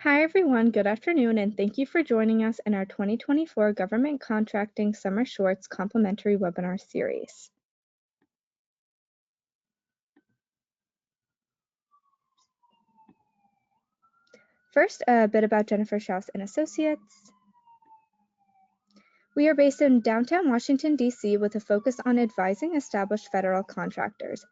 Hi everyone, good afternoon, and thank you for joining us in our 2024 Government Contracting Summer Shorts Complimentary Webinar Series. First, a bit about Jennifer Schaus & Associates. We are based in downtown Washington, D.C. with a focus on advising established federal contractors.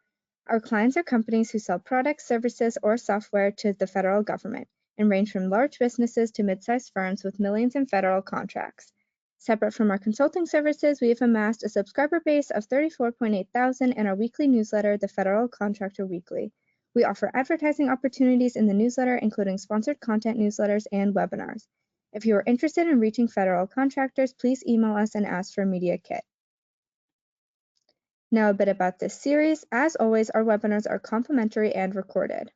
Our clients are companies who sell products, services, or software to the federal government and range from large businesses to mid-sized firms with millions in federal contracts. Separate from our consulting services, we have amassed a subscriber base of 34.8 thousand in our weekly newsletter, The Federal Contractor Weekly. We offer advertising opportunities in the newsletter, including sponsored content newsletters and webinars. If you are interested in reaching federal contractors, please email us and ask for a media kit. Now a bit about this series. As always, our webinars are complimentary and recorded.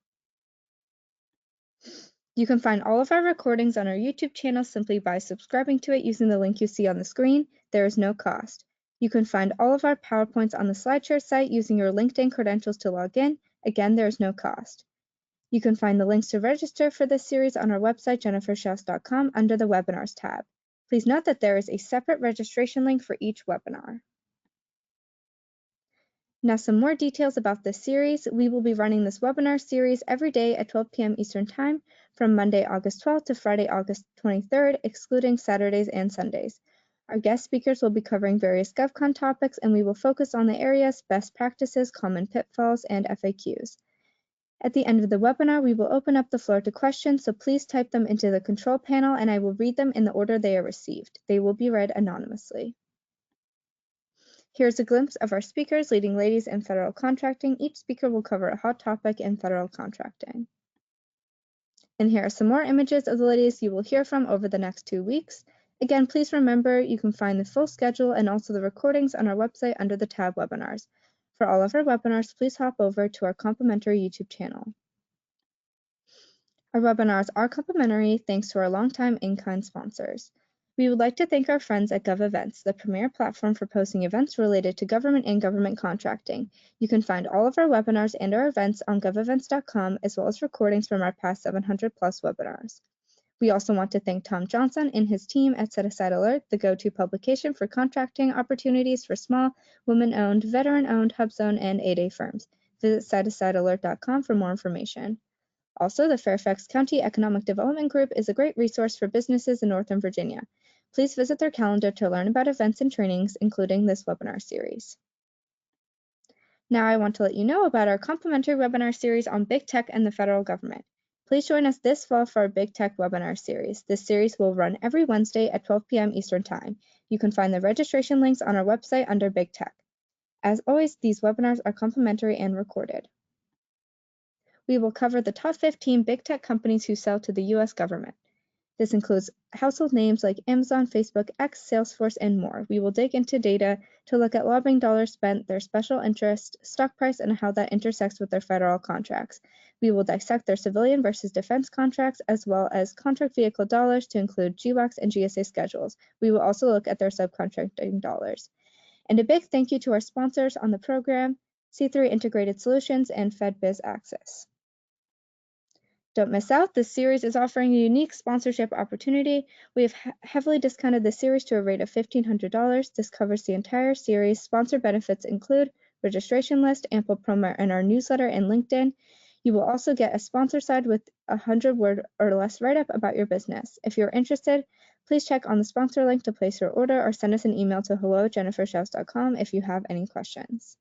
You can find all of our recordings on our YouTube channel simply by subscribing to it using the link you see on the screen. There is no cost. You can find all of our PowerPoints on the SlideShare site using your LinkedIn credentials to log in. Again, there is no cost. You can find the links to register for this series on our website, jenniferschaus.com, under the Webinars tab. Please note that there is a separate registration link for each webinar. Now, some more details about this series. We will be running this webinar series every day at 12 p.m. Eastern Time from Monday, August 12th to Friday, August 23rd, excluding Saturdays and Sundays. Our guest speakers will be covering various GovCon topics, and we will focus on the areas best practices, common pitfalls, and FAQs. At the end of the webinar, we will open up the floor to questions, so please type them into the control panel and I will read them in the order they are received. They will be read anonymously. Here's a glimpse of our speakers, leading ladies in federal contracting. Each speaker will cover a hot topic in federal contracting. And here are some more images of the ladies you will hear from over the next 2 weeks. Again, please remember you can find the full schedule and also the recordings on our website under the tab Webinars. For all of our webinars, please hop over to our complimentary YouTube channel. Our webinars are complimentary thanks to our longtime in-kind sponsors. We would like to thank our friends at GovEvents, the premier platform for posting events related to government and government contracting. You can find all of our webinars and our events on govevents.com, as well as recordings from our past 700 plus webinars. We also want to thank Tom Johnson and his team at Set Aside Alert, the go-to publication for contracting opportunities for small, women-owned, veteran-owned, HubZone, and 8A firms. Visit setasidealert.com for more information. Also, the Fairfax County Economic Development Group is a great resource for businesses in Northern Virginia. Please visit their calendar to learn about events and trainings, including this webinar series. Now I want to let you know about our complimentary webinar series on Big Tech and the federal government. Please join us this fall for our Big Tech webinar series. This series will run every Wednesday at 12 p.m. Eastern Time. You can find the registration links on our website under Big Tech. As always, these webinars are complimentary and recorded. We will cover the top 15 big tech companies who sell to the U.S. government. This includes household names like Amazon, Facebook, X, Salesforce, and more. We will dig into data to look at lobbying dollars spent, their special interest, stock price, and how that intersects with their federal contracts. We will dissect their civilian versus defense contracts, as well as contract vehicle dollars to include GWACs and GSA schedules. We will also look at their subcontracting dollars. And a big thank you to our sponsors on the program, C3 Integrated Solutions and FedBiz Access. Don't miss out, this series is offering a unique sponsorship opportunity. We have heavily discounted this series to a rate of $1,500. This covers the entire series. Sponsor benefits include registration list, ample promo in our newsletter and LinkedIn. You will also get a sponsor side with a 100-word or less write-up about your business. If you're interested, please check on the sponsor link to place your order or send us an email to hello@jenniferschaus.com if you have any questions.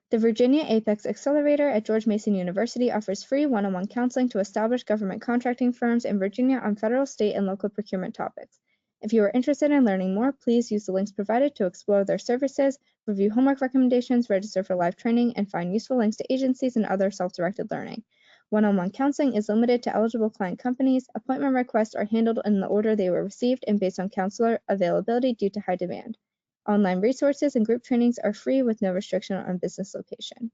The Virginia Apex Accelerator at George Mason University offers free one-on-one counseling to established government contracting firms in Virginia on federal, state, and local procurement topics. If you are interested in learning more, please use the links provided to explore their services, review homework recommendations, register for live training, and find useful links to agencies and other self-directed learning. One-on-one counseling is limited to eligible client companies. Appointment requests are handled in the order they were received and based on counselor availability due to high demand. Online resources and group trainings are free with no restriction on business location.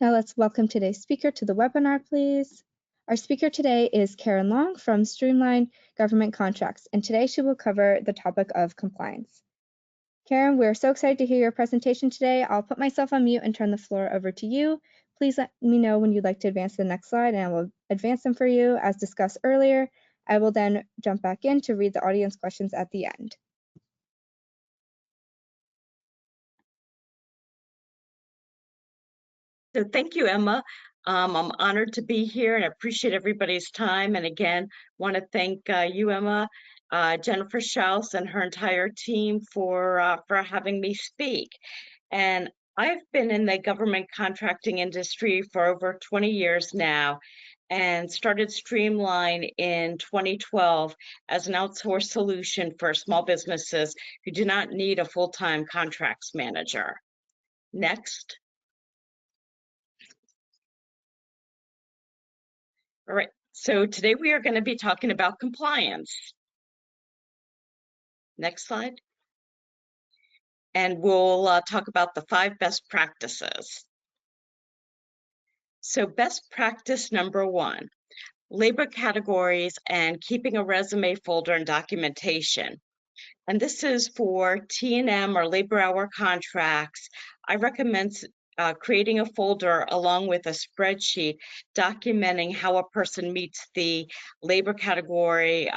Now let's welcome today's speaker to the webinar, please. Our speaker today is Karen Long from Streamline Government Contracts, and today she will cover the topic of compliance. Karen, we're so excited to hear your presentation today. I'll put myself on mute and turn the floor over to you. Please let me know when you'd like to advance to the next slide, and I will advance them for you as discussed earlier. I will then jump back in to read the audience questions at the end. So thank you, Emma. I'm honored to be here and appreciate everybody's time. And again, want to thank you, Emma, Jennifer Schaus, and her entire team for having me speak. And I've been in the government contracting industry for over 20 years now, and started Streamline in 2012 as an outsourced solution for small businesses who do not need a full-time contracts manager. Next. All right, so today we are going to be talking about compliance. Next slide. And we'll talk about the 5 best practices. So best practice number 1, labor categories and keeping a resume folder and documentation. And this is for T&M or labor hour contracts. I recommend creating a folder along with a spreadsheet documenting how a person meets the labor category,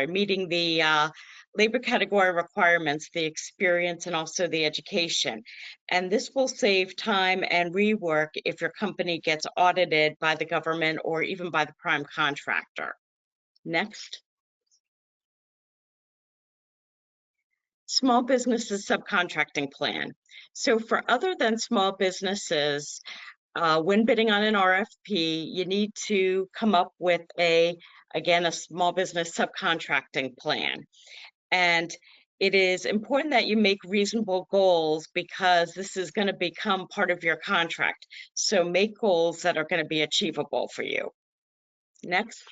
meeting the labor category requirements, the experience, and also the education. And this will save time and rework if your company gets audited by the government or even by the prime contractor. Next. Small businesses subcontracting plan. So for other than small businesses, when bidding on an RFP, you need to come up with again, a small business subcontracting plan. And it is important that you make reasonable goals because this is going to become part of your contract. So make goals that are going to be achievable for you. Next.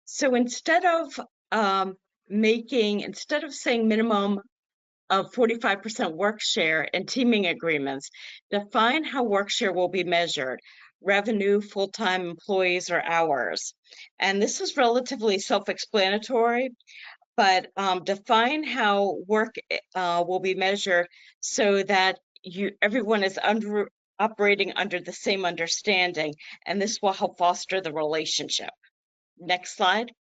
So instead of saying minimum of 45% work share and teaming agreements, define how work share will be measured: revenue, full-time employees, or hours. And this is relatively self-explanatory, but define how work will be measured so that everyone is operating under the same understanding, and this will help foster the relationship. Next slide.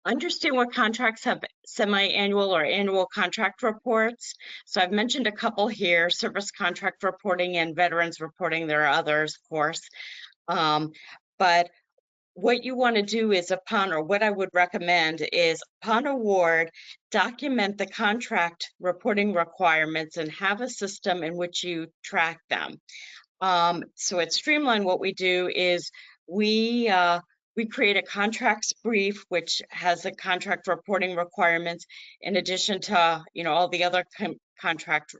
Understand what contracts have semi-annual or annual contract reports. So I've mentioned a couple here: service contract reporting and veterans reporting. There are others, of course. But what you want to do is what I would recommend is upon award, document the contract reporting requirements and have a system in which you track them. So at Streamline, what we do is we create a contracts brief, which has the contract reporting requirements in addition to all the other contract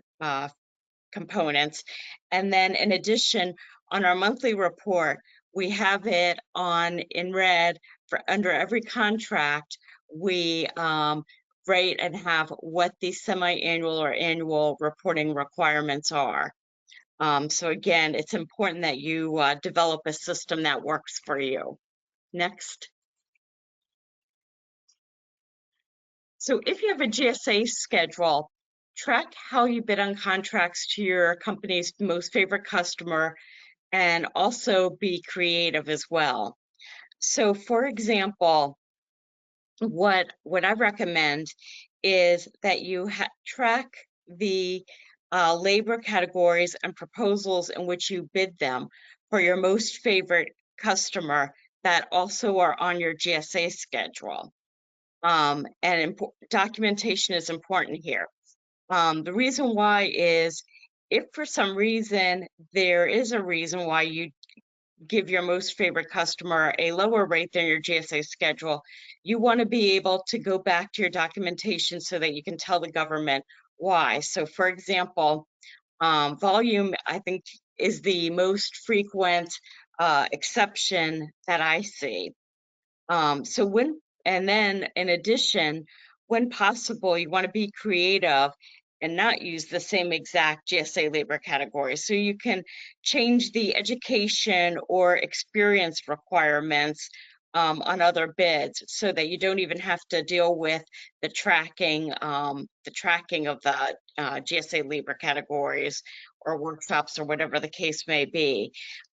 components. And then in addition, on our monthly report, we have it in red for under every contract. We write and have what the semi-annual or annual reporting requirements are. So again, it's important that you develop a system that works for you. Next. So if you have a GSA schedule, track how you bid on contracts to your company's most favorite customer, and also be creative as well. So for example, what I recommend is that you track the labor categories and proposals in which you bid them for your most favorite customer that also are on your GSA schedule. And documentation is important here. The reason why is if for some reason there is a reason why you give your most favorite customer a lower rate than your GSA schedule, you want to be able to go back to your documentation so that you can tell the government why. So for example, volume, I think, is the most frequent exception that I see. And then in addition, when possible, you want to be creative and not use the same exact GSA labor category. So you can change the education or experience requirements on other bids, so that you don't even have to deal with the tracking of the GSA Libra categories or workshops or whatever the case may be.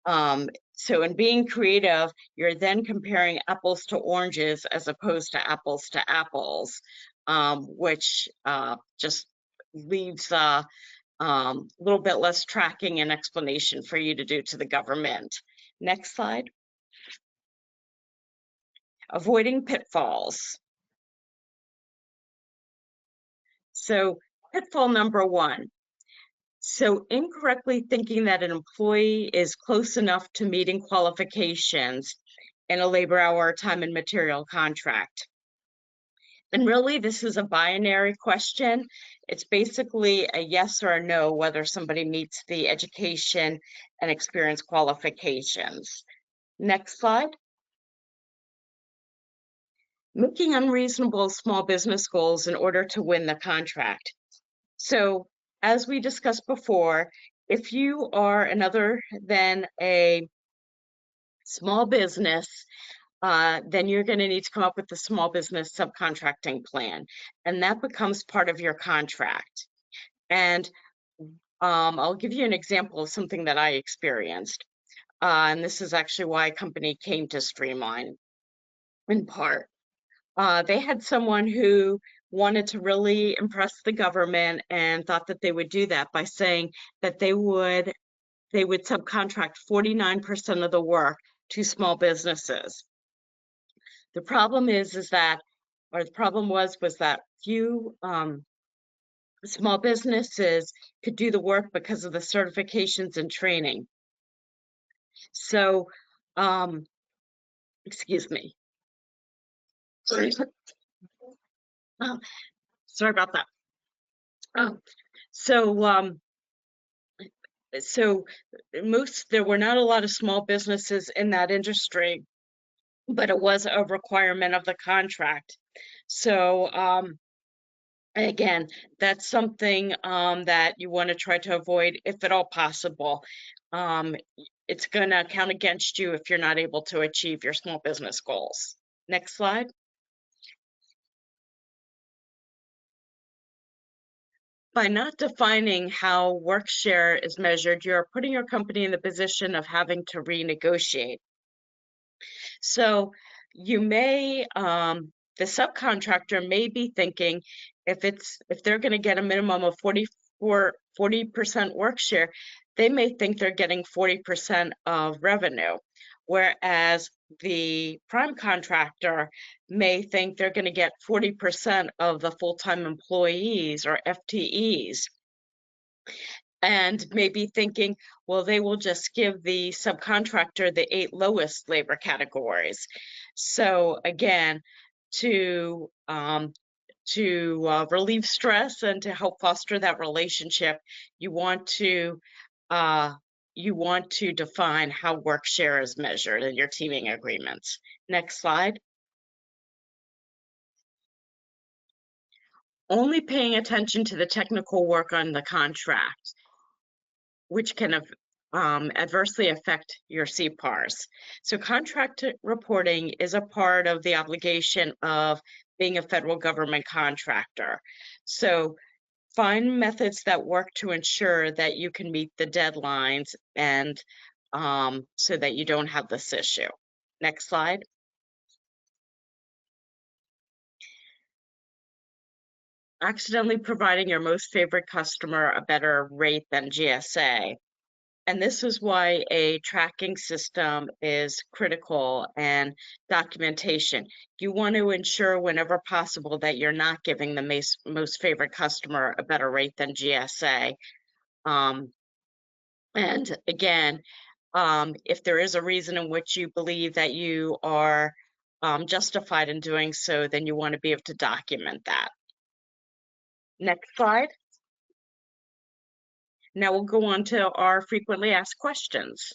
So in being creative, you're then comparing apples to oranges as opposed to apples, which just leaves a little bit less tracking and explanation for you to do to the government. Next slide. Avoiding pitfalls. So pitfall number one. So incorrectly thinking that an employee is close enough to meeting qualifications in a labor hour, time and material contract. And really, this is a binary question. It's basically a yes or a no whether somebody meets the education and experience qualifications. Next slide. Making unreasonable small business goals in order to win the contract. So as we discussed before, if you are another than a small business, then you're going to need to come up with the small business subcontracting plan, and that becomes part of your contract. And I'll give you an example of something that I experienced. And this is actually why a company came to Streamline in part. They had someone who wanted to really impress the government and thought that they would do that by saying that they would subcontract 49% of the work to small businesses. The problem was that few small businesses could do the work because of the certifications and training. So, excuse me. Sorry about that. So there were not a lot of small businesses in that industry, but it was a requirement of the contract. So again, that's something that you want to try to avoid if at all possible. It's going to count against you if you're not able to achieve your small business goals. Next slide. By not defining how work share is measured, you're putting your company in the position of having to renegotiate. So you may, the subcontractor may be thinking if they're going to get a minimum of 40% work share, they may think they're getting 40% of revenue, whereas the prime contractor may think they're going to get 40% of the full-time employees or FTEs, and maybe thinking, well, they will just give the subcontractor the 8 lowest labor categories. So again, to relieve stress and to help foster that relationship, you want to define how work share is measured in your teaming agreements. Next slide. Only paying attention to the technical work on the contract, which can adversely affect your CPARs. So contract reporting is a part of the obligation of being a federal government contractor. So find methods that work to ensure that you can meet the deadlines and so that you don't have this issue. Next slide. Accidentally providing your most favorite customer a better rate than GSA. And this is why a tracking system is critical, and documentation. You want to ensure whenever possible that you're not giving the most favorite customer a better rate than GSA. And again, if there is a reason in which you believe that you are justified in doing so, then you want to be able to document that. Next slide. Now we'll go on to our frequently asked questions.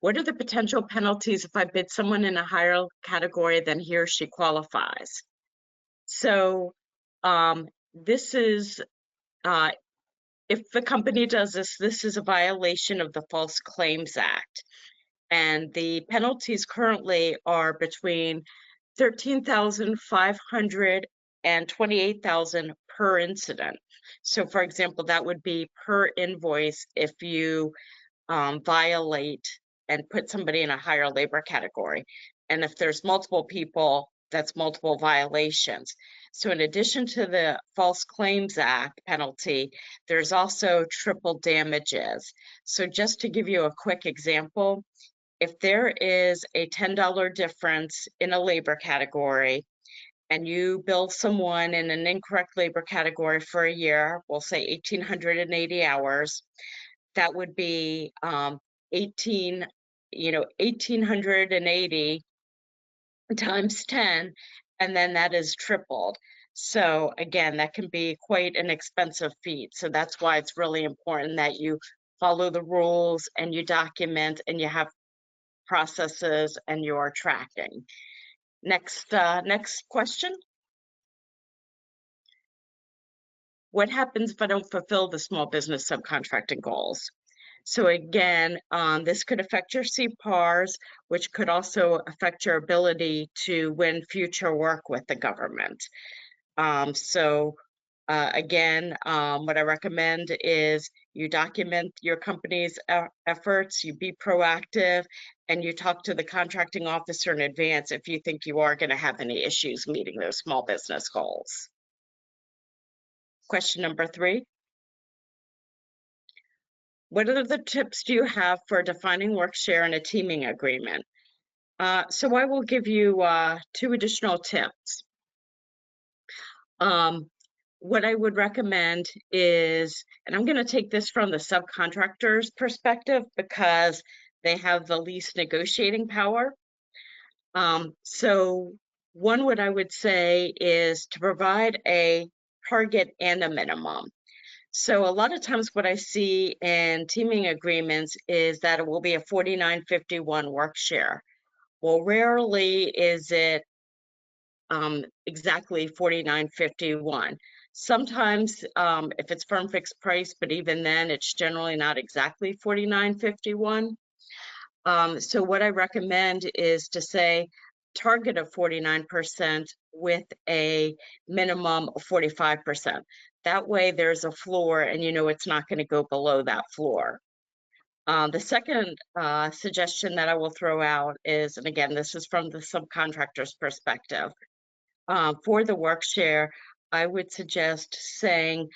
What are the potential penalties if I bid someone in a higher category than he or she qualifies? So this is, if the company does this, this is a violation of the False Claims Act. And the penalties currently are between $13,500 and $28,000 per incident. So for example, that would be per invoice if you violate and put somebody in a higher labor category. And if there's multiple people, that's multiple violations. So in addition to the False Claims Act penalty, there's also triple damages. So just to give you a quick example, if there is a $10 difference in a labor category and you bill someone in an incorrect labor category for a year, we'll say 1,880 hours, that would be 1,880 times 10, and then that is tripled. So again, that can be quite an expensive feat. So that's why it's really important that you follow the rules and you document and you have processes and you're tracking. Next question. What happens if I don't fulfill the small business subcontracting goals? So again, this could affect your CPARs, which could also affect your ability to win future work with the government. Again, what I recommend is you document your company's efforts, you be proactive, and you talk to the contracting officer in advance if you think you are going to have any issues meeting those small business goals. Question number 3. What other tips do you have for defining work share in a teaming agreement? So I will give you 2 additional tips. What I would recommend is, and I'm going to take this from the subcontractor's perspective because they have the least negotiating power. So what I would say is to provide a target and a minimum. So a lot of times what I see in teaming agreements is that it will be a 49-51 work share. Well, rarely is it exactly 49-51. Sometimes if it's firm fixed price, but even then it's generally not exactly 49-51. So what I recommend is to say target of 49% with a minimum of 45%. That way there's a floor and you know it's not going to go below that floor. The second suggestion that I will throw out is, and again, this is from the subcontractor's perspective, for the work share, I would suggest saying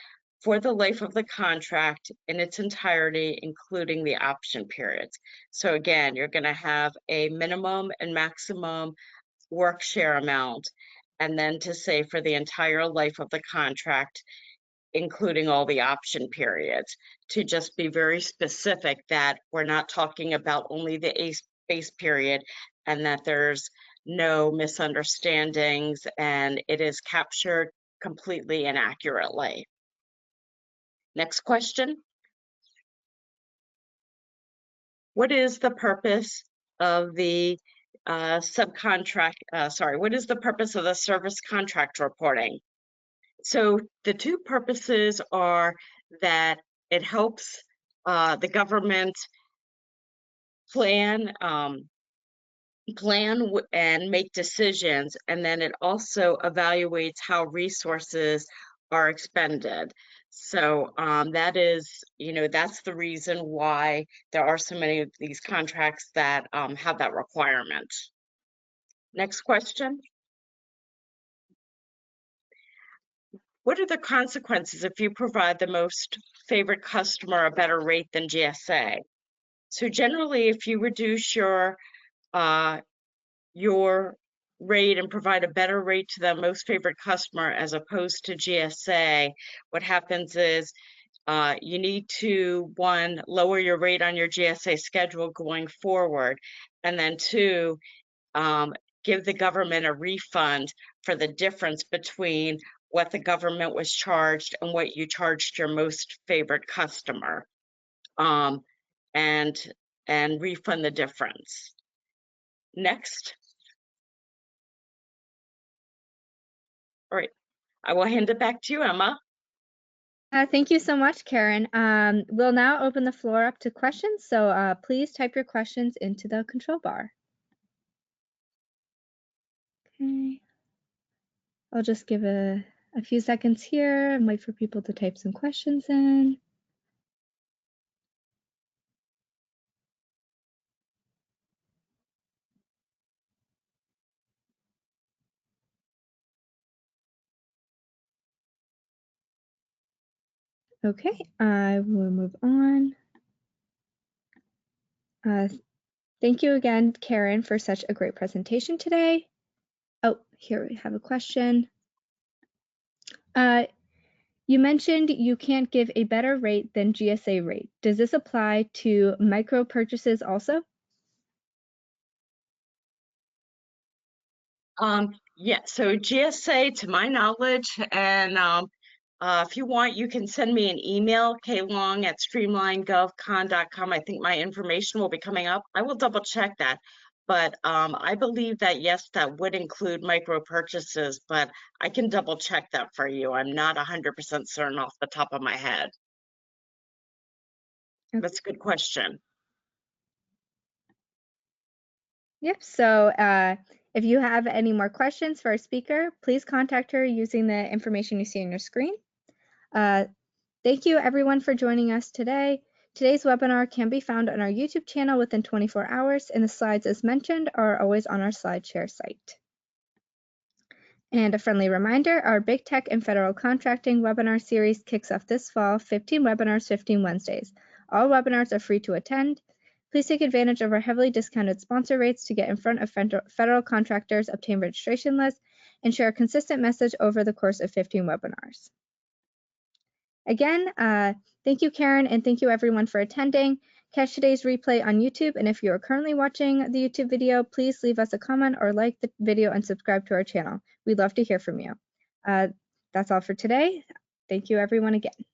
for the life of the contract in its entirety, including the option periods. So again, you're going to have a minimum and maximum work share amount, and then to say for the entire life of the contract, including all the option periods, to just be very specific that we're not talking about only the base period and that there's no misunderstandings and it is captured completely and accurately. Next question. What is the purpose of the what is the purpose of the service contract reporting? So the 2 purposes are that it helps the government plan and make decisions, and then it also evaluates how resources are expended. So that is, that's the reason why there are so many of these contracts that have that requirement. Next question. What are the consequences if you provide the most favored customer a better rate than GSA? So generally, if you reduce your rate and provide a better rate to the most favored customer as opposed to GSA, what happens is you need to, 1, lower your rate on your GSA schedule going forward, and then 2, give the government a refund for the difference between what the government was charged and what you charged your most favored customer, and refund the difference. Next. All right, I will hand it back to you, Emma. Thank you so much, Karen. We'll now open the floor up to questions, so please type your questions into the control bar. Okay. I'll just give a few seconds here and wait for people to type some questions in. Okay, I will move on. Thank you again, Karen, for such a great presentation today. Oh, here we have a question. You mentioned you can't give a better rate than GSA rate. Does this apply to micro purchases also? Yeah, so GSA, to my knowledge, and if you want, you can send me an email, klong@streamlinegovcon.com. I think my information will be coming up. I will double check that. But I believe that, yes, that would include micro purchases, but I can double check that for you. I'm not 100% certain off the top of my head. Okay. That's a good question. Yep, so if you have any more questions for our speaker, please contact her using the information you see on your screen. Thank you everyone for joining us today. Today's webinar can be found on our YouTube channel within 24 hours, and the slides as mentioned are always on our SlideShare site. And a friendly reminder, our Big Tech and Federal Contracting webinar series kicks off this fall, 15 webinars, 15 Wednesdays. All webinars are free to attend. Please take advantage of our heavily discounted sponsor rates to get in front of federal contractors, obtain registration lists, and share a consistent message over the course of 15 webinars. Again, thank you, Karen, and thank you everyone for attending. Catch today's replay on YouTube, and if you are currently watching the YouTube video, please leave us a comment or like the video and subscribe to our channel. We'd love to hear from you. That's all for today. Thank you everyone again.